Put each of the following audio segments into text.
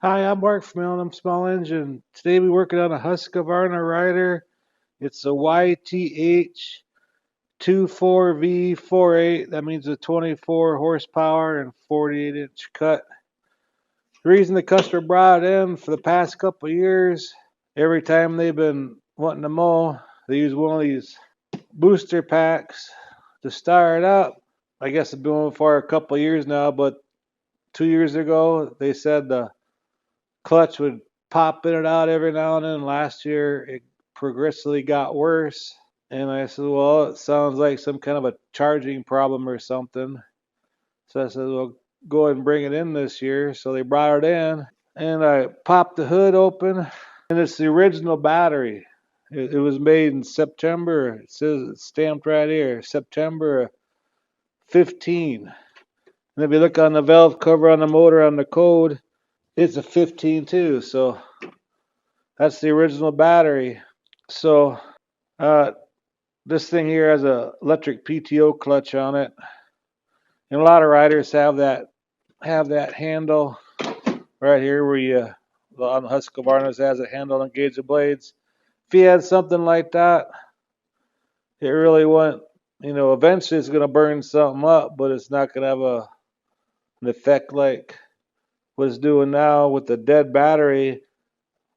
Hi, I'm Mark from L&M Small Engine. Today we're working on a Husqvarna rider. It's a YTH 24V48. That means a 24 horsepower and 48-inch cut. The reason the customer brought it in for the past couple of years, every time they've been wanting to mow, they use one of these booster packs to start up. I guess it's been on for a couple of years now, but 2 years ago they said the clutch would pop in and out every now and then. Last year, it progressively got worse. And I said, well, it sounds like some kind of a charging problem or something. So I said, well, go ahead and bring it in this year. So they brought it in, and I popped the hood open, and it's the original battery. It was made in September. It says it's stamped right here, September 15. And if you look on the valve cover on the motor on the code, it's a 15 too. So that's the original battery. So uh, this thing here has a electric PTO clutch on it, and a lot of riders have that handle right here where you on the Husqvarna has a handle to engage the blades. If you had something like that, it really wouldn't. Eventually it's going to burn something up, but it's not going to have an effect like what it's doing now with the dead battery.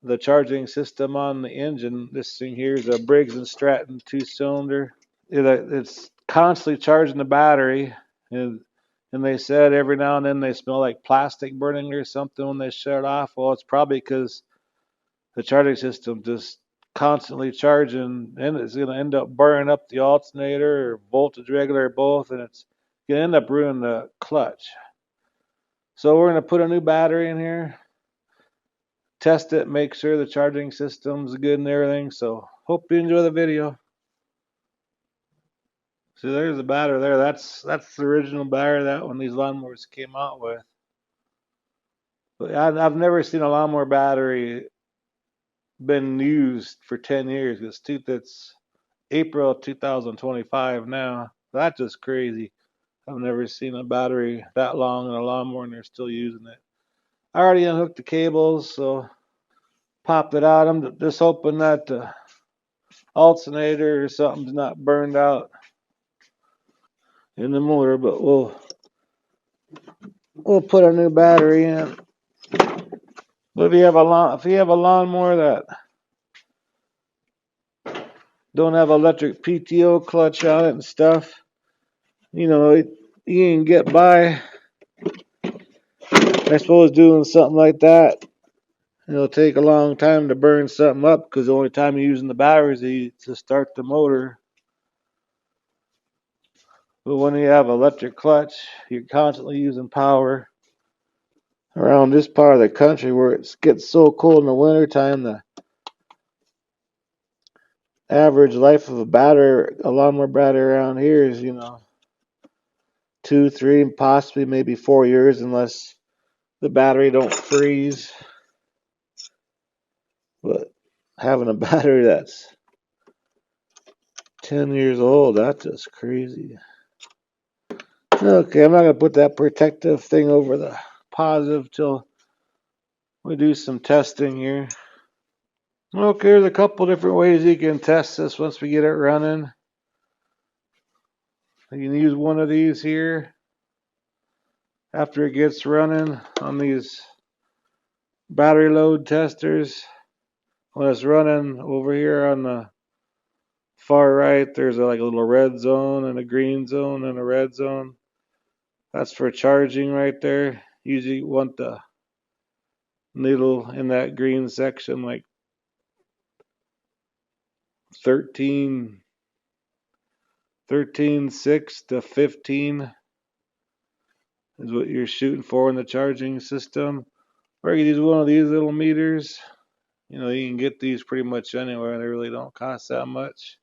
The charging system on the engine. This thing here is a Briggs and Stratton 2-cylinder. It's constantly charging the battery, and they said every now and then they smell like plastic burning or something when they shut it off. Well, it's probably because the charging system just constantly charging, and it's going to end up burning up the alternator or voltage regulator, both, and it's going to end up ruining the clutch. So we're going to put a new battery in here, test it, make sure the charging system's good and everything. So hope you enjoy the video. See, there's the battery there. That's the original battery that one these lawnmowers came out with. But I've never seen a lawnmower battery been used for 10 years. It's April 2025 now. That's just crazy. I've never seen a battery that long in a lawnmower and they're still using it. I already unhooked the cables, so popped it out. I'm just hoping that the alternator or something's not burned out in the motor, but we'll put a new battery in. But if you have a lawnmower that don't have electric PTO clutch on it and stuff, you can get by, I suppose, doing something like that. It'll take a long time to burn something up because the only time you're using the batteries is to start the motor. But when you have electric clutch, you're constantly using power. Around this part of the country where it gets so cold in the wintertime, the average life of a lawnmower battery around here is, 2, 3, and possibly maybe 4 years unless the battery don't freeze. But having a battery that's 10 years old, that's just crazy. Okay, I'm not going to put that protective thing over the positive till we do some testing here. Okay, there's a couple different ways you can test this once we get it running. You can use one of these here after it gets running on these battery load testers. When it's running over here on the far right, there's like a little red zone and a green zone and a red zone. That's for charging right there. Usually you want the needle in that green section like 13, 13.6 to 15 is what you're shooting for in the charging system. Or you can use one of these little meters. You can get these pretty much anywhere. They really don't cost that much.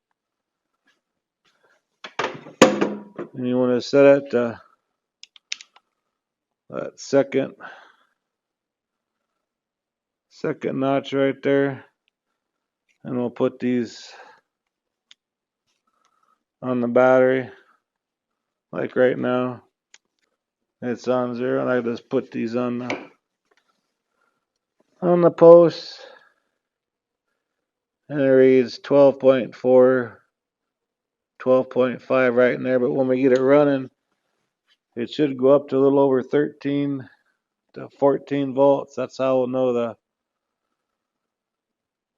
And you want to set it to that second notch right there. And we'll put these on the battery like right now. It's on 0, and I just put these on the on the post, and it reads 12.4, 12.5 right in there. But when we get it running, it should go up to a little over 13 to 14 volts. That's how we'll know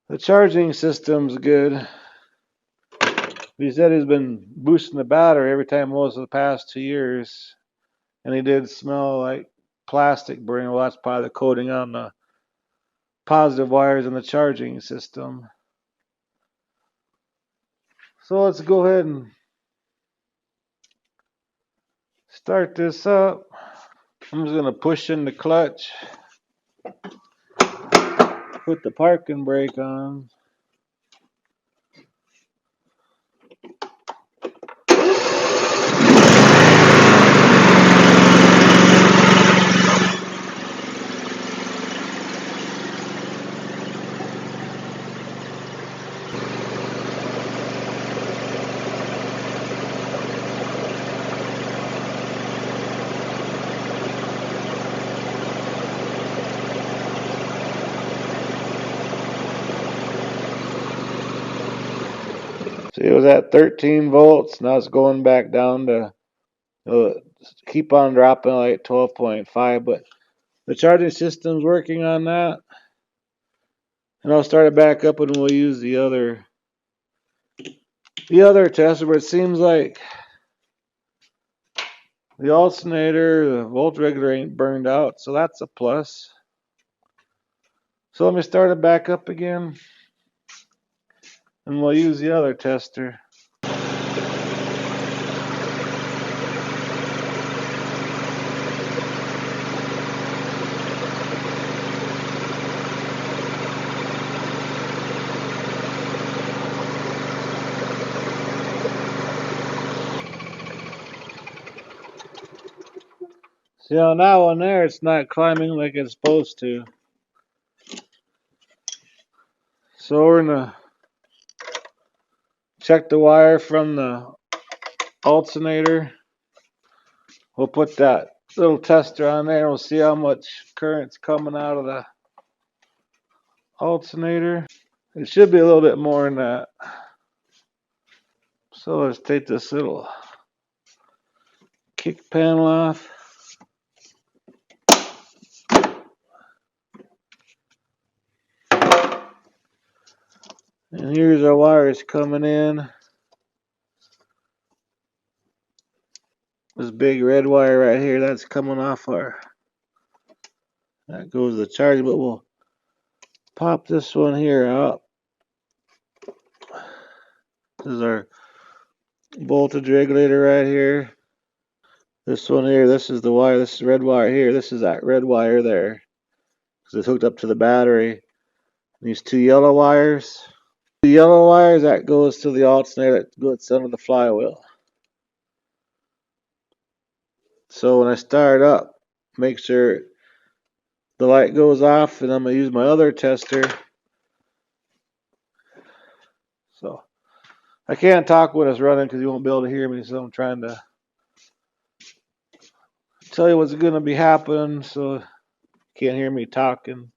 the charging system's good. He said he's been boosting the battery every time most of the past 2 years, and he did smell like plastic burning. Well, that's probably the coating on the positive wires in the charging system. So let's go ahead and start this up. I'm just going to push in the clutch, put the parking brake on. See, it was at 13 volts. Now it's going back down to keep on dropping like 12.5. But the charging system's working on that. And I'll start it back up and we'll use the other tester. But it seems like the alternator, the volt regulator ain't burned out. So that's a plus. So let me start it back up again. And we'll use the other tester. See, on that one there, it's not climbing like it's supposed to. So we're gonna check the wire from the alternator. We'll put that little tester on there and we'll see how much current's coming out of the alternator. It should be a little bit more than that. So let's take this little kick panel off. And here's our wires coming in. This big red wire right here, that's coming off that goes to the charger, but we'll pop this one here out. This is our voltage regulator right here. This one here, this is the wire, this is red wire here, this is that red wire there. Because it's hooked up to the battery. These two yellow wires. The yellow wires, that goes to the alternator that goes under the flywheel. So when I start up, make sure the light goes off, and I'm going to use my other tester. So I can't talk when it's running because you won't be able to hear me, so I'm trying to tell you what's going to be happening so you can't hear me talking.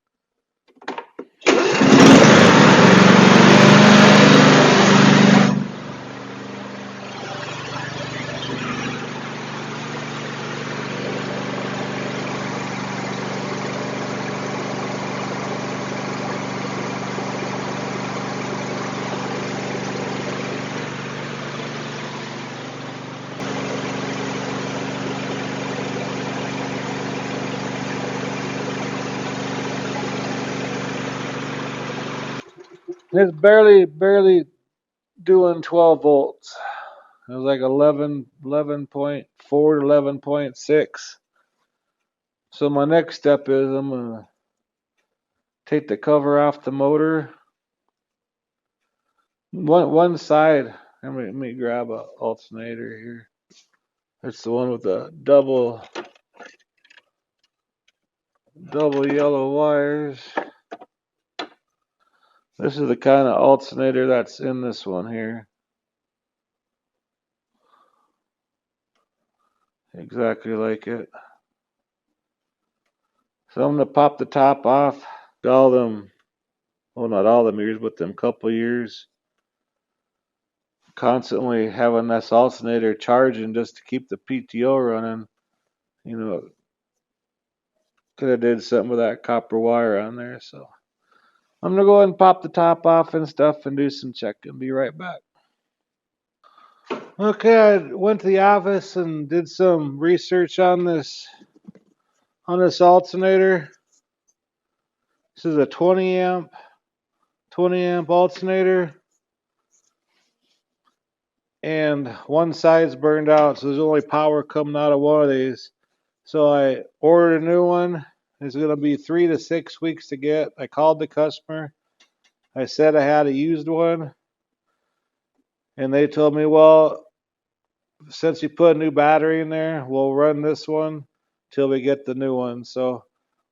It's barely doing 12 volts. It was like 11.4 to 11.6. So my next step is I'm going to take the cover off the motor. One side, let me grab an alternator here. It's the one with the double yellow wires. This is the kind of alternator that's in this one here. Exactly like it. So I'm going to pop the top off. all them, well, not all them years, but them couple years, constantly having this alternator charging just to keep the PTO running. You know, could have did something with that copper wire on there. So I'm gonna go ahead and pop the top off and stuff and do some checking. Be right back. Okay, I went to the office and did some research on this alternator. This is a 20 amp alternator, and one side's burned out, so there's only power coming out of one of these. So I ordered a new one. It's going to be 3 to 6 weeks to get. I called the customer. I said I had a used one, and they told me, well, since you put a new battery in there, we'll run this one till we get the new one. So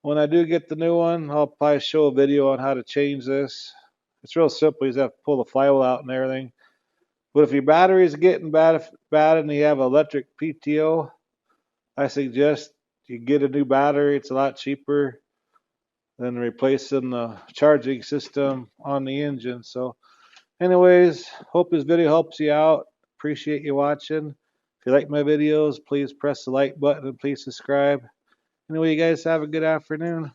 when I do get the new one, I'll probably show a video on how to change this. It's real simple. You just have to pull the flywheel out and everything. But if your battery is getting bad and you have electric PTO, I suggest you get a new battery. It's a lot cheaper than replacing the charging system on the engine. So anyways, hope this video helps you out. Appreciate you watching. If you like my videos, please press the like button and please subscribe. Anyway, you guys have a good afternoon.